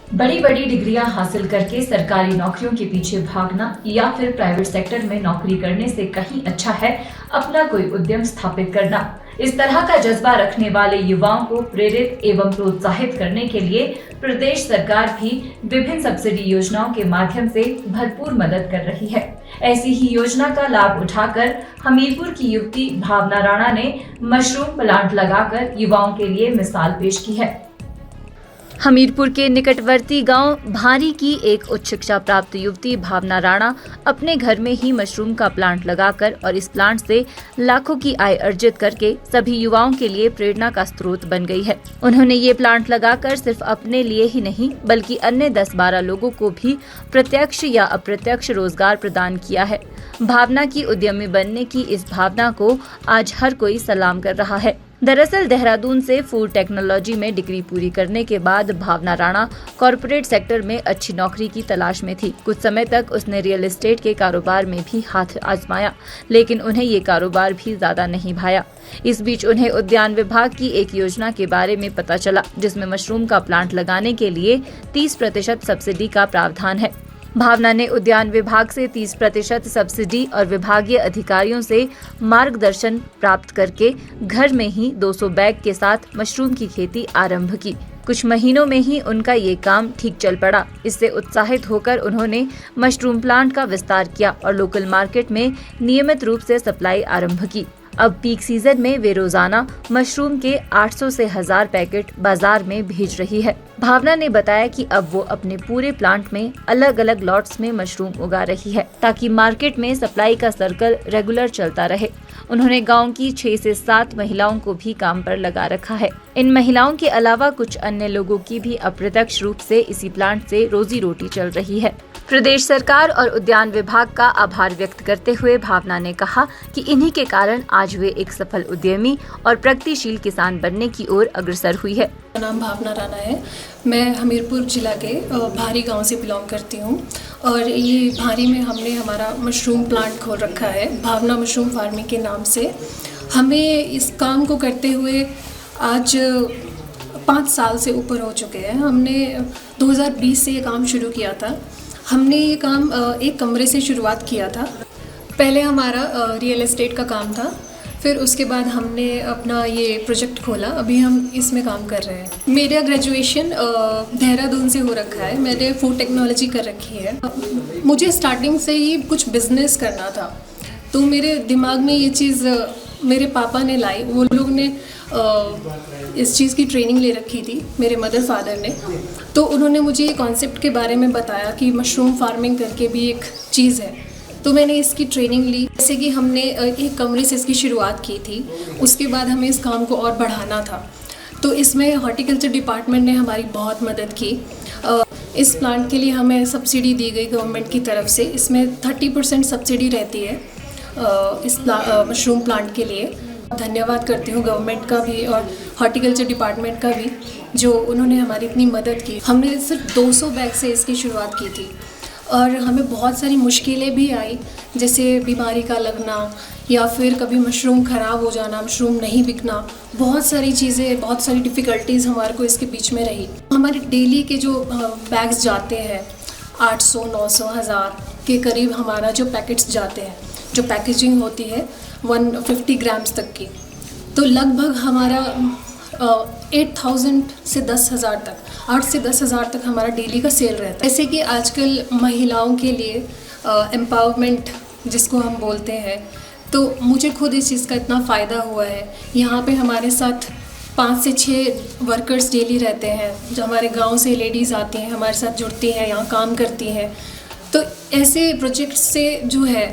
बड़ी बड़ी डिग्रियां हासिल करके सरकारी नौकरियों के पीछे भागना या फिर प्राइवेट सेक्टर में नौकरी करने से कहीं अच्छा है अपना कोई उद्यम स्थापित करना। इस तरह का जज्बा रखने वाले युवाओं को प्रेरित एवं प्रोत्साहित करने के लिए प्रदेश सरकार भी विभिन्न सब्सिडी योजनाओं के माध्यम से भरपूर मदद कर रही है। ऐसी ही योजना का लाभ उठाकर हमीरपुर की युवती भावना राणा ने मशरूम प्लांट लगाकर युवाओं के लिए मिसाल पेश की है। हमीरपुर के निकटवर्ती गांव भारी की एक उच्च शिक्षा प्राप्त युवती भावना राणा अपने घर में ही मशरूम का प्लांट लगाकर और इस प्लांट से लाखों की आय अर्जित करके सभी युवाओं के लिए प्रेरणा का स्रोत बन गई है। उन्होंने ये प्लांट लगाकर सिर्फ अपने लिए ही नहीं बल्कि अन्य 10-12 लोगों को भी प्रत्यक्ष या अप्रत्यक्ष रोजगार प्रदान किया है। भावना की उद्यमी बनने की इस भावना को आज हर कोई सलाम कर रहा है। दरअसल देहरादून से फूड टेक्नोलॉजी में डिग्री पूरी करने के बाद भावना राणा कॉरपोरेट सेक्टर में अच्छी नौकरी की तलाश में थी। कुछ समय तक उसने रियल एस्टेट के कारोबार में भी हाथ आजमाया, लेकिन उन्हें ये कारोबार भी ज्यादा नहीं भाया। इस बीच उन्हें उद्यान विभाग की एक योजना के बारे में पता चला, जिसमें मशरूम का प्लांट लगाने के लिए 30% सब्सिडी का प्रावधान है। भावना ने उद्यान विभाग से 30% सब्सिडी और विभागीय अधिकारियों से मार्गदर्शन प्राप्त करके घर में ही 200 बैग के साथ मशरूम की खेती आरंभ की। कुछ महीनों में ही उनका ये काम ठीक चल पड़ा। इससे उत्साहित होकर उन्होंने मशरूम प्लांट का विस्तार किया और लोकल मार्केट में नियमित रूप से सप्लाई आरंभ की। अब पीक सीजन में वे रोजाना मशरूम के 800 से 1000 पैकेट बाजार में भेज रही है। भावना ने बताया कि अब वो अपने पूरे प्लांट में अलग अलग लॉट्स में मशरूम उगा रही है ताकि मार्केट में सप्लाई का सर्कल रेगुलर चलता रहे। उन्होंने गांव की 6 से 7 महिलाओं को भी काम पर लगा रखा है। इन महिलाओं के अलावा कुछ अन्य लोगों की भी अप्रत्यक्ष रूप से इसी प्लांट से रोजी रोटी चल रही है। प्रदेश सरकार और उद्यान विभाग का आभार व्यक्त करते हुए भावना ने कहा कि इन्हीं के कारण आज वे एक सफल उद्यमी और प्रगतिशील किसान बनने की ओर अग्रसर हुई है। मेरा नाम भावना राणा है। मैं हमीरपुर जिला के भारी गांव से बिलोंग करती हूं और ये भारी में हमने हमारा मशरूम प्लांट खोल रखा है भावना मशरूम फार्मिंग के नाम से। हमें इस काम को करते हुए आज 5 साल से ऊपर हो चुके हैं। हमने 2020 से ये काम शुरू किया था। हमने ये काम एक कमरे से शुरुआत किया था। पहले हमारा रियल एस्टेट का काम था, फिर उसके बाद हमने अपना ये प्रोजेक्ट खोला। अभी हम इसमें काम कर रहे हैं। मेरा ग्रेजुएशन देहरादून से हो रखा है। मैंने फूड टेक्नोलॉजी कर रखी है। मुझे स्टार्टिंग से ही कुछ बिजनेस करना था, तो मेरे दिमाग में ये चीज़ मेरे पापा ने लाई। वो लोग ने इस चीज़ की ट्रेनिंग ले रखी थी, मेरे मदर फादर ने। तो उन्होंने मुझे ये कॉन्सेप्ट के बारे में बताया कि मशरूम फार्मिंग करके भी एक चीज़ है। तो मैंने इसकी ट्रेनिंग ली। जैसे कि हमने एक कमरे से इसकी शुरुआत की थी, उसके बाद हमें इस काम को और बढ़ाना था। तो इसमें हॉर्टिकल्चर डिपार्टमेंट ने हमारी बहुत मदद की। इस प्लांट के लिए हमें सब्सिडी दी गई गवर्नमेंट की तरफ से। इसमें 30% सब्सिडी रहती है इस मशरूम प्लांट के लिए। धन्यवाद करती हूँ गवर्नमेंट का भी और हॉर्टिकल्चर डिपार्टमेंट का भी, जो उन्होंने हमारी इतनी मदद की। हमने सिर्फ 200 बैग से इसकी शुरुआत की थी और हमें बहुत सारी मुश्किलें भी आई, जैसे बीमारी का लगना या फिर कभी मशरूम ख़राब हो जाना, मशरूम नहीं बिकना। बहुत सारी चीज़ें, बहुत सारी डिफ़िकल्टीज़ हमारे को इसके बीच में रही। हमारे डेली के जो बैग्स जाते हैं 800, 900, 1000 के करीब हमारा जो पैकेट्स जाते हैं, जो पैकेजिंग होती है 150 ग्राम्स तक की, तो लगभग हमारा 8000 से 10,000 तक, 8 से 10,000 तक हमारा डेली का सेल रहता है। जैसे कि आजकल महिलाओं के लिए एम्पावरमेंट जिसको हम बोलते हैं, तो मुझे खुद इस चीज़ का इतना फ़ायदा हुआ है। यहाँ पे हमारे साथ 5 से 6 वर्कर्स डेली रहते हैं, जो हमारे गांव से लेडीज़ आती हैं, हमारे साथ जुड़ती हैं, यहाँ काम करती हैं। तो ऐसे प्रोजेक्ट से जो है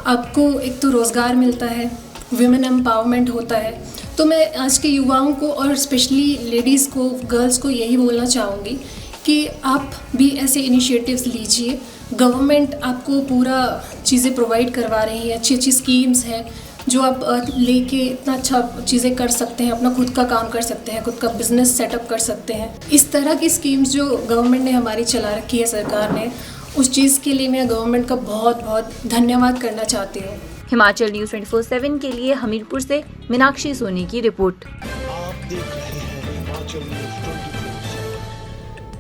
आपको एक तो रोज़गार मिलता है, विमेन एम्पावरमेंट होता है। तो मैं आज के युवाओं को और स्पेशली लेडीज़ को, गर्ल्स को यही बोलना चाहूँगी कि आप भी ऐसे इनिशिएटिव्स लीजिए। गवर्नमेंट आपको पूरा चीज़ें प्रोवाइड करवा रही है, अच्छी अच्छी स्कीम्स हैं जो आप लेके इतना अच्छा चीज़ें कर सकते हैं, अपना खुद का काम कर सकते हैं, खुद का बिजनेस सेटअप कर सकते हैं। इस तरह की स्कीम्स जो गवर्नमेंट ने हमारी चला रखी है, सरकार ने, उस चीज़ के लिए मैं गवर्नमेंट का बहुत बहुत धन्यवाद करना चाहती हूँ। हिमाचल न्यूज़ 24/7 के लिए हमीरपुर से मीनाक्षी सोनी की रिपोर्ट। आप देख रहे हैं हिमाचल